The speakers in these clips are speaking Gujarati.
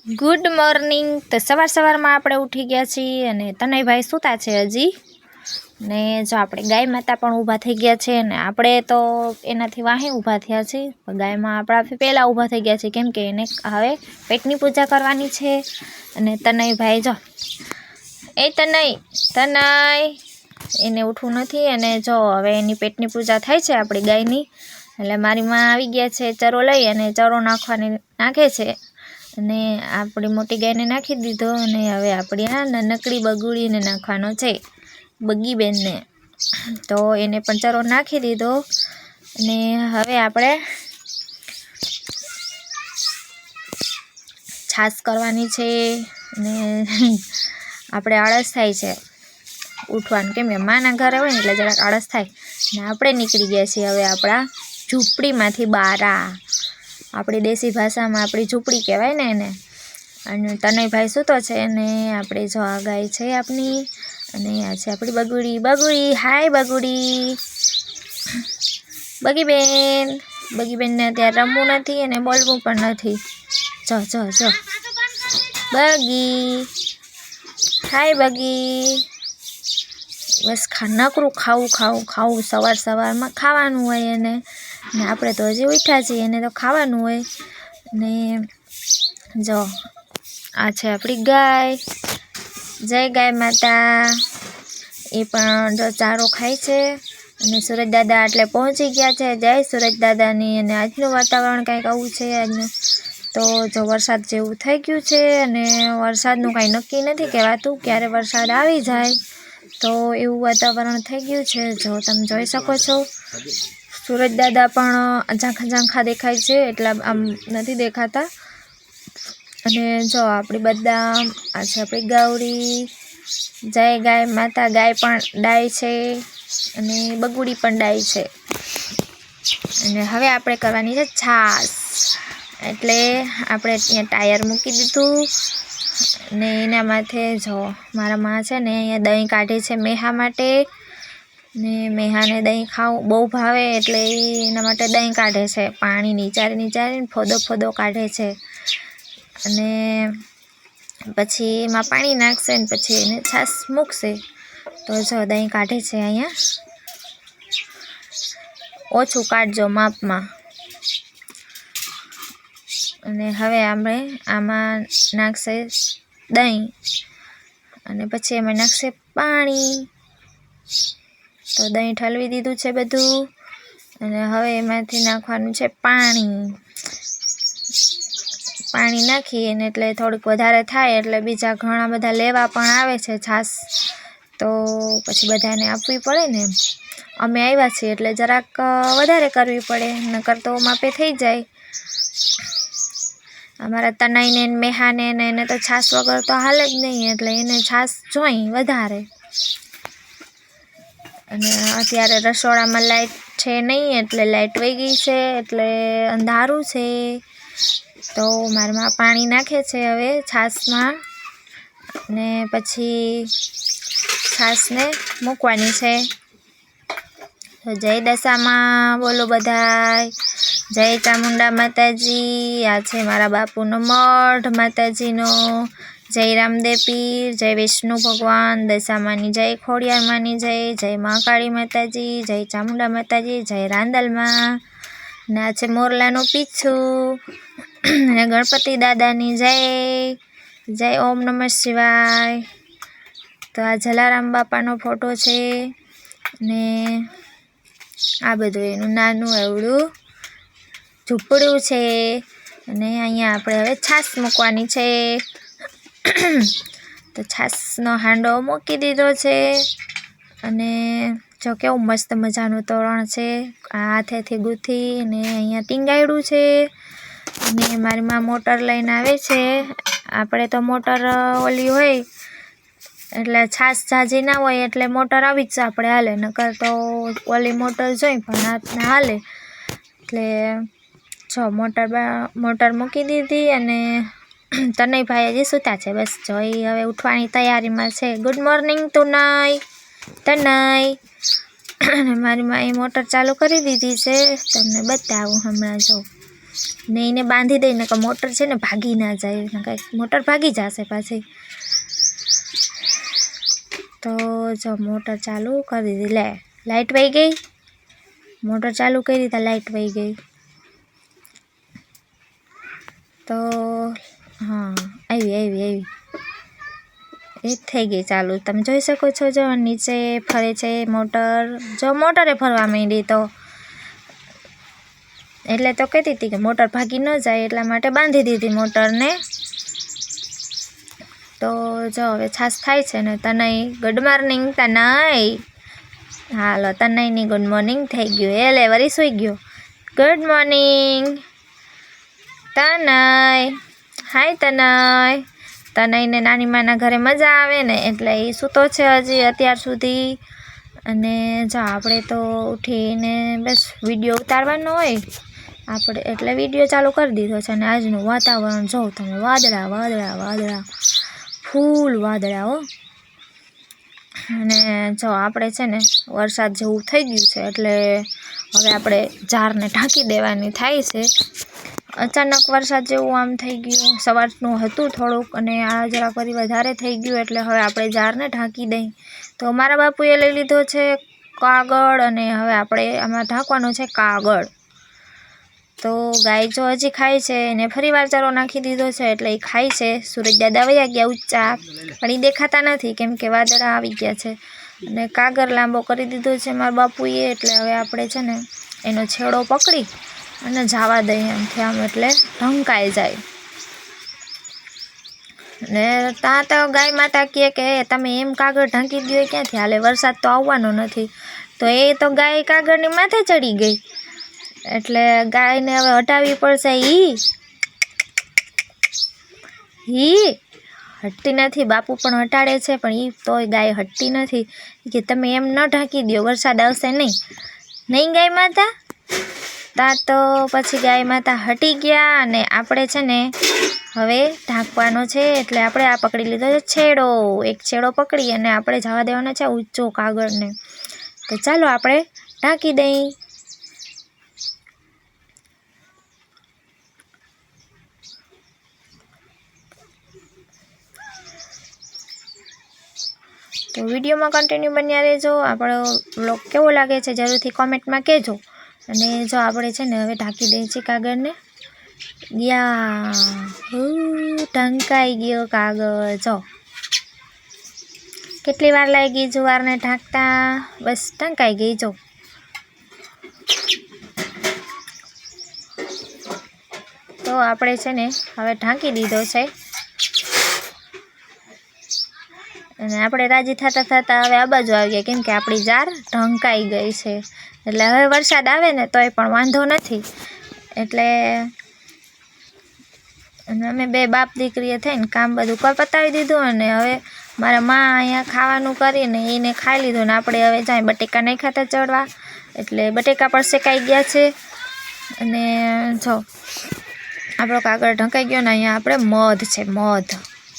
Good morning. તો સવારમાં આપણે ઉઠી ગયા છીએ અને તનયભાઈ સૂતા છે હજી ને જો આપણે ગાય માતા પણ ઊભા થઈ ગયા છે ને આપણે તો એનાથી વાહે ઊભા થયા છીએ। ગાયમાં આપણાથી પહેલાં ઊભા થઈ ગયા છે કેમ કે એને હવે પેટની પૂજા કરવાની છે। અને તનયભાઈ જો તનય એને ઉઠવું નથી અને જો હવે એની પેટની પૂજા થાય છે આપણી ગાયની। એટલે મારી માં આવી ગયા છે ચરો લઈ અને ચરો નાખે છે અને આપણી મોટી ગાયને નાખી દીધો અને હવે આપણી આ નાનકડી બગુડીને નાખવાનો છે બગીબેનને। તો એને પણ ચરો નાખી દીધો અને હવે આપણે છાશ કરવાની છે અને આપણે આળસ થાય છે ઉઠવાનું કેમ કે માના ઘરે હોય ને એટલે જરાક આળસ થાય ને આપણે નીકળી ગયા છીએ હવે આપણા ઝૂંપડીમાંથી બારા। આપણી દેશી ભાષામાં આપણી ઝૂંપડી કહેવાય ને એને। અને તનયભાઈ સૂતો છે અને આપણે જો આ ગાય છે આપણી અને આ છે આપણી બગુડી। હાય બગીબેનને અત્યારે રમવું નથી અને બોલવું પણ નથી। જો બગી, હાય બગી। બસ નકરું ખાવું સવારમાં ખાવાનું હોય એને ને આપણે તો હજી ઉઠ્યા છીએ એને તો ખાવાનું હોય। ને જો આ છે આપણી ગાય, જય ગાય માતા। એ પણ જો ચારો ખાય છે અને સુરજ દાદા એટલે પહોંચી ગયા છે। જય સુરજ દાદાની। અને આજનું વાતાવરણ કંઈક આવું છે આજનું તો જો વરસાદ જેવું થઈ ગયું છે અને વરસાદનું કાંઈ નક્કી નથી કહેવાતું ક્યારે વરસાદ આવી જાય તો એવું વાતાવરણ થઈ ગયું છે। જો તમે જોઈ શકો છો સુરજ દાદા પણ ઝાંખા દેખાય છે એટલા આમ નથી દેખાતા। અને જો આપણી બદામ, આ છે આપણી ગાવડી, જય ગાય માતા। ગાય પણ ડાય છે અને બગુડી પણ ડાય છે। અને હવે આપણે કરવાની છે છાશ। એટલે આપણે ત્યાં ટાયર મૂકી દીધું ને એના માથે જો મારા માં છે ને અહીંયા દહીં કાઢે છે મેહા માટે ને મેહાને દહીં ખાવું બહુ ભાવે એટલે એના માટે દહીં કાઢે છે। પાણી નિચારીને ફોદો કાઢે છે અને પછી એમાં પાણી નાખશે ને પછી એને છાશ મૂકશે। તો જો દહીં કાઢે છે અહીંયા, ઓછું કાઢજો માપમાં। અને હવે આપણે આમાં નાખશે દહીં અને પછી એમાં નાખશે પાણી। તો દહીં ઠલવી દીધું છે બધું અને હવે એમાંથી નાખવાનું છે પાણી નાખી અને એટલે થોડુંક વધારે થાય એટલે બીજા ઘણા બધા લેવા પણ આવે છે છાશ તો પછી બધાને આપવી પડે ને। અમે આવ્યા છીએ એટલે જરાક વધારે કરવી પડે નકર તો માપે થઈ જાય। અમારા તનયને મેહાને એને તો છાશ વગર તો હાલે જ નહીં એટલે એને છાશ જોઈ વધારે। અને અત્યારે રસોડામાં લાઇટ છે નહીં એટલે લાઇટ વહી ગઈ છે એટલે અંધારું છે। તો મારી માં પાણી નાખે છે હવે છાશમાં ને પછી છાશને મૂકવાની છે। તો જય દશામાં બોલો બધાય, જય ચામુંડા માતાજી। આ છે મારા બાપુનો મઢ માતાજીનો। જય રામદેવ પીર, જય વિષ્ણુ ભગવાન, દશામાની જય, ખોડિયાર માની જય, જય મહાકાળી માતાજી, જય ચામુંડા માતાજી, જય રાંદલમાં। ને આ છે મોરલાનું પીછું અને ગણપતિ દાદાની જય, જય ઓમ નમઃ શિવાય। તો આ જલારામ બાપાનો ફોટો છે ને આ બધું એનું નાનું એવડું ઝૂંપડું છે અને અહીંયા આપણે હવે છાશ મૂકવાની છે। તો છાશનો હાંડો મૂકી દીધો છે અને જો કેવું મસ્ત મજાનું તોરણ છે આ હાથેથી ગૂંથી અને અહીંયા ટીંગાયડું છે। અને મારી માં મોટર લઈને આવે છે। આપણે તો મોટર ઓલી હોય એટલે છાશ ઝાઝી ના હોય એટલે મોટર આવી જ આપણે હાલે નકર તો ઓલી મોટર જોઈ પણ હાથના હાલે એટલે જો મોટર મૂકી દીધી અને તનયભાઈ હજી સૂતા છે બસ જો એ હવે ઉઠવાની તૈયારીમાં છે। Good morning Tanay. અને મારી માએ મોટર ચાલુ કરી દીધી છે તમને બતાવું હમણાં જો ને એને બાંધી દઈને કે મોટર છે ને ભાગી ના જાય, કાંઈક મોટર ભાગી જશે પાછી. તો જો મોટર ચાલુ કરી દીધી. લે લાઇટ વહી ગઈ, મોટર ચાલુ કરી તો લાઇટ વહી ગઈ. તો હા આવી એ થઈ ગઈ ચાલુ. તમે જોઈ શકો છો, જો નીચે ફરે છે મોટર. જો મોટરે ફરવા માંડી તો એટલે તો કહેતી હતી કે મોટર ભાગી ન જાય એટલા માટે બાંધી દીધી મોટરને. તો જો હવે છાશ થાય છે ને. Tanay good morning. તનય હાલો, તનયની ગુડ મોર્નિંગ થઈ ગયું. એ લે વરી સૂઈ ગયો. Good morning Tanay. Hi Tanay. તનયને નાની માના ઘરે મજા આવે ને એટલે એ સૂતો છે હજી અત્યાર સુધી. અને જો આપણે તો ઉઠીને બસ વિડીયો ઉતારવાનો હોય આપણે, એટલે વિડીયો ચાલુ કરી દીધો છે. અને આજનું વાતાવરણ જોઉં તમે, વાદળા વાદળા વાદળા, ફૂલ વાદળા હો. અને જો આપણે છે ને વરસાદ જેવું થઈ ગયું છે એટલે હવે આપણે ઝારને ઢાંકી દેવાની થાય છે. અચાનક વરસાદ જેવું આમ થઈ ગયું. સવારનું હતું થોડુંક અને આ જરા ફરી વધારે થઈ ગયું એટલે હવે આપણે ઝારને ઢાંકી દઈ. તો મારા બાપુએ લઈ લીધો છે કાગળ અને હવે આપણે આમાં ઢાંકવાનું છે કાગળ. તો ગાય જો હજી ખાય છે એને ફરી વાર ચારો નાખી દીધો છે એટલે એ ખાય છે. સૂરજ દાદા વયા ગયા ઊંચા, પણ એ દેખાતા નથી કેમ કે વાદળા આવી ગયા છે. અને કાગળ લાંબો કરી દીધો છે મારા બાપુએ, એટલે હવે આપણે છે ને એનો છેડો પકડી અને જવા દઈએ એમથી આમ, એટલે ઢંકાઈ જાય. ને ત્યાં તો ગાય માતા કહે કે તમે એમ કાગળ ઢાંકી દો ક્યાંથી હાલે, વરસાદ તો આવવાનો નથી. તો એ તો ગાય કાગળની માથે ચડી ગઈ એટલે ગાયને હવે હટાવવી પડશે. ઈ હટતી નથી. બાપુ પણ હટાડે છે પણ એ તોય ગાય હટતી નથી કે તમે એમ ન ઢાંકી દો, વરસાદ આવશે નહીં ગાય માતા. ત્યાં તો પછી ગાય માતા હટી ગયા અને આપણે છે ને હવે ઢાંકવાનો છે. એટલે આપણે આ પકડી લીધો છે છેડો. એક છેડો પકડી અને આપણે જવા દેવાનો છે ઊંચો કાગળને. તો ચાલો આપણે ઢાંકી દઈ. તો વિડીયોમાં કન્ટિન્યુ બન્યા રહેજો. આપણો વ્લોગ કેવો લાગે છે જરૂરથી કોમેન્ટમાં કહેજો. અને જો આપણે છે ને હવે ઢાંકી દઈએ છીએ કાગળને. ઢંકાઈ ગયો કાગળ. જો કેટલી વાર લાગી જુવારને ઢાંકતા, બસ ઢંકાઈ ગઈ. જો તો આપણે છે ને હવે ઢાંકી દીધો છે અને આપણે રાજી થતાં થતાં હવે આ બાજુ આવી ગયા કેમ કે આપણી જાર ઢંકાઈ ગઈ છે. એટલે હવે વરસાદ આવે ને તોય પણ વાંધો નથી. એટલે અમે બે બાપ દીકરીએ થઈને કામ બધું પતાવી દીધું અને હવે મારા મા અહીંયા ખાવાનું કરીને એને ખાઈ લીધું. ને આપણે હવે જાય બટેકા નહીં ખાતા ચડવા, એટલે બટેકા પણ શેકાઈ ગયા છે. અને જો આપણો કાગળ ઢંકાઈ ગયો ને અહીંયા આપણે મધ છે, મધ.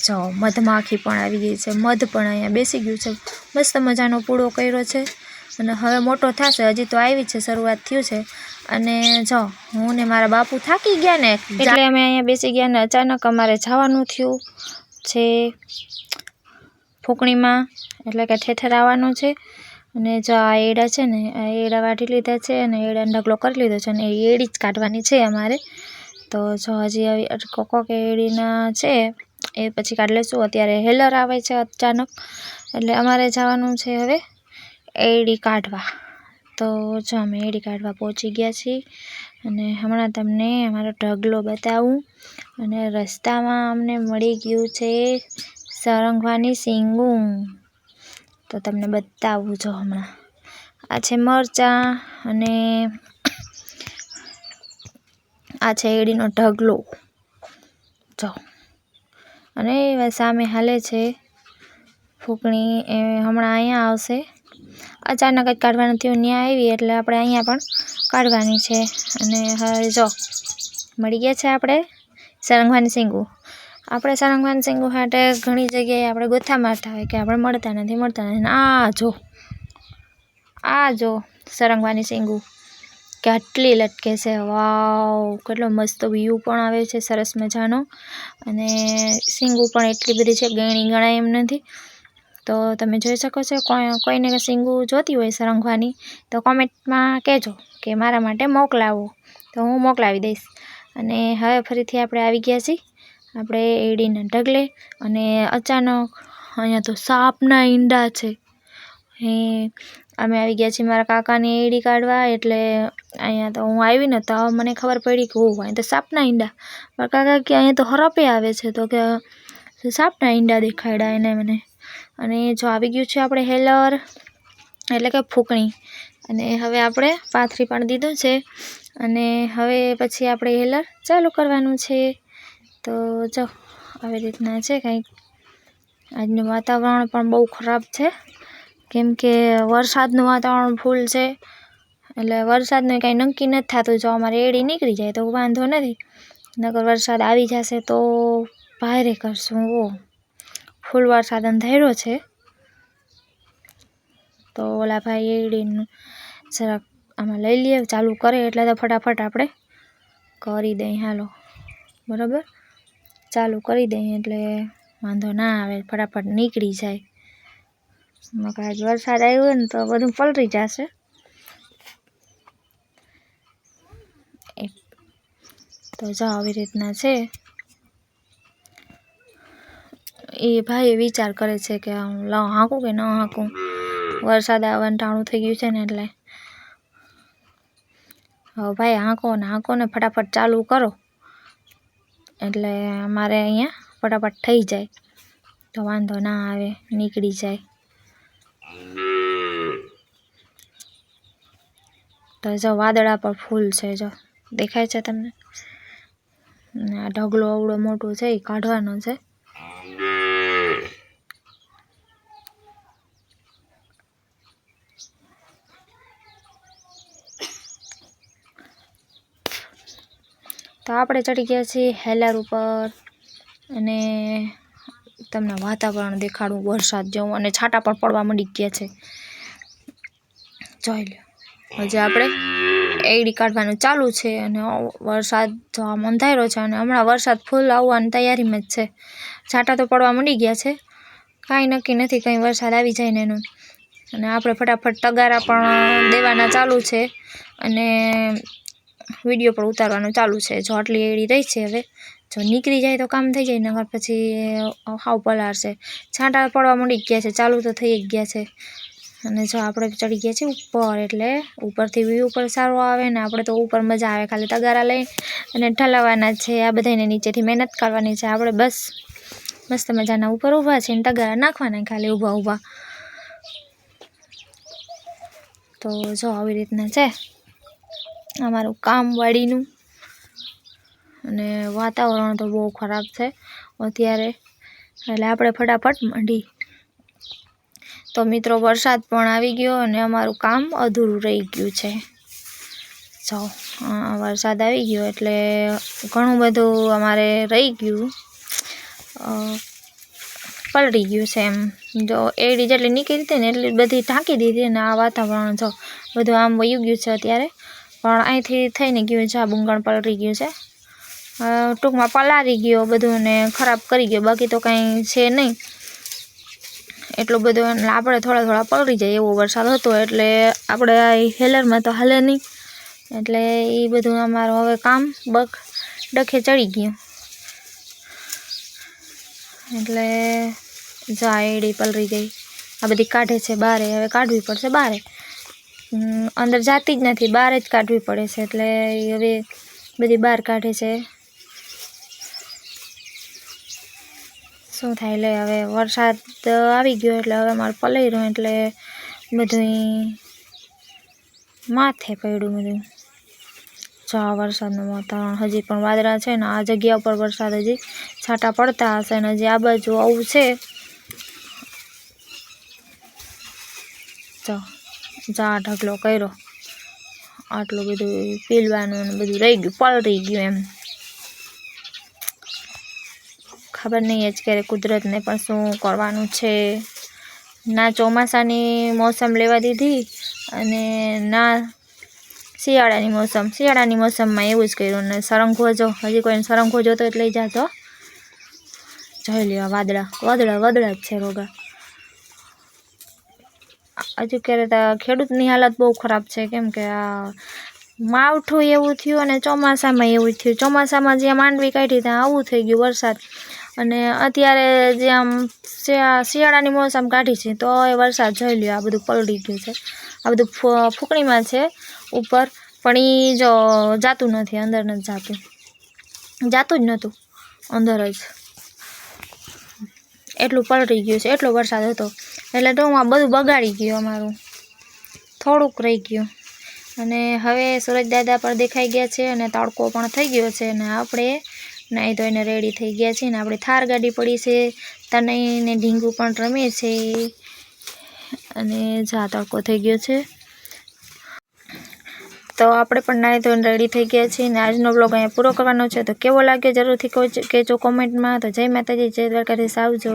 જો મધમાખી પણ આવી ગઈ છે, મધ પણ અહીંયા બેસી ગયું છે. મસ્ત મજાનો પૂળો કર્યો છે અને હવે મોટો થશે. હજી તો આવી છે, શરૂઆત થયું છે. અને જો હું ને મારા બાપુ થાકી ગયા ને એટલે અમે અહીંયા બેસી ગયા ને અચાનક અમારે જવાનું થયું છે ફૂંકણીમાં, એટલે કે ઠેઠર આવવાનું છે. અને જો આ એડા છે ને, આ એડા વાટી લીધા છે અને એડાનો ઢગલો કરી લીધો છે અને એડી જ કાઢવાની છે અમારે. તો જો હજી આવી કોક એડીના છે એ પછી કાઢી લઈશું. અત્યારે હેલર આવે છે અચાનક એટલે અમારે જવાનું છે હવે એડી કાઢવા. તો જો અમે એડી કાઢવા પહોંચી ગયા છીએ અને હમણાં તમને અમારો ઢગલો બતાવું. અને રસ્તામાં અમને મળી ગયું છે સરંગવાની શીંગું, તો તમને બતાવું જો હમણાં. આ છે મરચાં અને આ છે એડીનો ઢગલો જો. અને સામે હાલે છે ફૂંકણી, એ હમણાં અહીંયા આવશે. અચાનક જ કાઢવાનું થયું, ત્યાં આવી એટલે આપણે અહીંયા પણ કાઢવાની છે. અને હવે જો મળી ગયા છે આપણે સરંગવાની શીંગું. આપણે સરંગવાની શીંગું માટે ઘણી જગ્યાએ આપણે ગોથા મારતા હોય કે આપણે મળતા નથી. આ જો સરંગવાની શીંગું કેટલી લટકે છે. વાવ, કેટલો મસ્ત વ્યૂ પણ આવે છે, સરસ મજાનો. અને સીંગું પણ એટલી બધી છે, ગણી ગણાય એમ નથી. તો તમે જોઈ શકો છો. કોઈને સીંગું જોતી હોય સરંગવાની તો કોમેન્ટમાં કહેજો કે મારા માટે મોકલાવો, તો હું મોકલાવી દઈશ. અને હવે ફરીથી આપણે આવી ગયા છીએ આપણે એડીના ઢગલે. અને અચાનક અહીંયા તો સાપના ઈંડા છે. અમે આવી ગયા છીએ મારા કાકાની એડી કાઢવા. એટલે અહીંયા તો હું આવી ને તો મને ખબર પડી કે ઓહ, અહીં તો સાપના ઈંડા. મારા કાકા કે અહીંયા તો હરપે આવે છે, તો કે સાપના ઈંડા દેખાડ્યા એને મને. અને જો આવી ગયું છે આપણે હેલર, એટલે કે ફૂંકણી. અને હવે આપણે પાથરી પણ દીધું છે. અને હવે પછી આપણે હેલર ચાલુ કરવાનું છે. તો જો આવી રીતના છે કંઈક. આજનું વાતાવરણ પણ બહુ ખરાબ છે, કેમ કે વરસાદનું વાતાવરણ ફૂલ છે. એટલે વરસાદનું કંઈ નક્કી નથી થતું. જો અમારે એડી નીકળી જાય તો વાંધો નથી, નકર વરસાદ આવી જશે તો ભારે કરશું. ફૂલ વરસાદ અંધાર્યો છે. તો ઓલા ભાઈ એડીનું જરાક આમાં લઈ લઈએ, ચાલુ કરે એટલે તો ફટાફટ આપણે કરી દઈએ. હાલો, બરાબર, ચાલુ કરી દઈએ એટલે વાંધો ના આવે, ફટાફટ નીકળી જાય. મકા આજ વરસાદ આવ્યો ને તો બધું પલળી જશે. તો જો આવી રીતના છે. એ ભાઈ વિચાર કરે છે કે હાંકું કે ન હાંકું. વરસાદ આવવાનું ટાણું થઈ ગયું છે ને એટલે. હવે ભાઈ હાંકો ને ફટાફટ ચાલુ કરો, એટલે અમારે અહીંયા ફટાફટ થઈ જાય તો વાંધો ના આવે, નીકળી જાય. તો જો વાદળા પર ફૂલ છે, જો દેખાય છે તમને. આ ઢગલો અવડો મોટો છે એ કાઢવાનો છે. તો આપણે ચડી ગયા છીએ હેલર ઉપર. અને તમને વાતાવરણ દેખાડું વરસાદ જેવું, અને છાંટા પણ પડવા માંડી ગયા છે. જોઈ લો, હજી આપણે એડી કાઢવાનું ચાલુ છે. અને વરસાદ જો આમ અંધાર્યો છે, અને હમણાં વરસાદ ફૂલ આવવાની તૈયારીમાં જ છે. છાંટા તો પડવા માંડી ગયા છે, કાંઈ નક્કી નથી કંઈ વરસાદ આવી જાય ને એનું. અને આપણે ફટાફટ તગારા પણ દેવાના ચાલુ છે, અને વિડીયો પણ ઉતારવાનું ચાલુ છે. જો આટલી એડી રહી છે, હવે જો નીકળી જાય તો કામ થઈ જાય, નકર પછી હાવ પલાળશે. છાંટા પડવા માંડી ગયા છે, ચાલુ તો થઈ જ ગયા છે. અને જો આપણે ચડી ગયા છીએ ઉપર, એટલે ઉપરથી વ્યૂ પણ સારો આવે ને આપણે તો ઉપર મજા આવે. ખાલી તગારા લઈ અને ઠલાવવાના છે. આ બધાને નીચેથી મહેનત કરવાની છે. આપણે બસ મસ્ત મજાના ઉપર ઊભા છે ને તગારા નાખવાના ખાલી ઊભા ઊભા. તો જો આવી રીતના છે અમારું કામ વાડીનું. અને વાતાવરણ તો બહુ ખરાબ છે અત્યારે, એટલે આપણે ફટાફટ માંડી. તો મિત્રો વરસાદ પણ આવી ગયો અને અમારું કામ અધૂરું રહી ગયું છે. જો વરસાદ આવી ગયો એટલે ઘણું બધું અમારે રહી ગયું, પલળી ગયું છે એમ. જો એડી જેટલી નીકળી હતી ને એટલી બધી ઢાંકી દીધી. અને આ વાતાવરણ જો બધું આમ વયું ગયું છે અત્યારે, પણ અહીંથી થઈને ગયું છે. આ બુંગણ પલળી ગયું છે, ટૂંકમાં પલાળી ગયો બધું ને ખરાબ કરી ગયો. બાકી તો કાંઈ છે નહીં એટલું બધું. એટલે આપણે થોડા પલળી જાય એવો વરસાદ હતો, એટલે આપણે આ હેલરમાં તો હાલે નહીં. એટલે એ બધું અમારું હવે કામ ડખે ચડી ગયું. એટલે જા એડી પલળી ગઈ. આ બધી કાઢે છે બારે, હવે કાઢવી પડશે બારે. અંદર જાતી જ નથી, બહાર જ કાઢવી પડે છે. એટલે હવે બધી બહાર કાઢે છે. શું થાય લે, હવે વરસાદ આવી ગયો એટલે હવે મારે પલળી રહ્યું, એટલે બધું માથે પડ્યું બધું. જો આ વરસાદનું વાતાવરણ, હજી પણ વાદળા છે ને આ જગ્યા ઉપર વરસાદ હજી છાંટા પડતા હશે. ને હજી આ બાજુ આવું છે. જો જા ઢગલો કર્યો, આટલું બધું પીલવાનું ને બધું રહી ગયું, પલળી ગયું એમ. ખબર નહીં જ ક્યારે કુદરતને પણ શું કરવાનું છે. ના ચોમાસાની મોસમ લેવા દીધી, અને ના શિયાળાની મોસમમાં એવું જ કર્યું. ને સરંઘો જો હજી કોઈને સરંઘો જોતો એટલે લઈ જાજો. જોઈ લ્યો વાદળા જ છે રોગા. હજુ ક્યારે ખેડૂતની હાલત બહુ ખરાબ છે, કેમ કે આ માવઠું એવું થયું અને ચોમાસામાં એવું થયું. ચોમાસામાં જ્યાં માંડવી કાઢી ત્યાં આવું થઈ ગયું વરસાદ, અને અત્યારે જે આમ શિયાળાની મોસમ કાઢી છે તો એ વરસાદ જોઈ લ્યો આ બધું પલળી ગયું છે. આ બધું ફૂંકણીમાં છે ઉપર, પણ એ જો જાતું નથી, અંદર નથી જાતું જ નહોતું અંદર જ. એટલું પલળી ગયું છે, એટલો વરસાદ હતો. એટલે તો આ બધું બગાડી ગયું અમારું, થોડુંક રહી ગયું. અને હવે સૂરજ દાદા પણ દેખાઈ ગયા છે અને તડકો પણ થઈ ગયો છે. અને આપણે નાહી ધોઈને રેડી થઈ ગયા છીએ. ને આપણે થાર ગાડી પડી છે, તનઈને ઢીંગું પણ રમે છે. અને જા તડકો થઈ ગયો છે તો આપણે પણ નાહી ધોઈને રેડી થઈ ગયા છીએ. ને આજનો બ્લોગ અહીંયા પૂરો કરવાનો છે. તો કેવો લાગ્યો જરૂરથી કહેજો કોમેન્ટમાં. તો જય માતાજી, જય દ્વારકાધીશ, આવજો.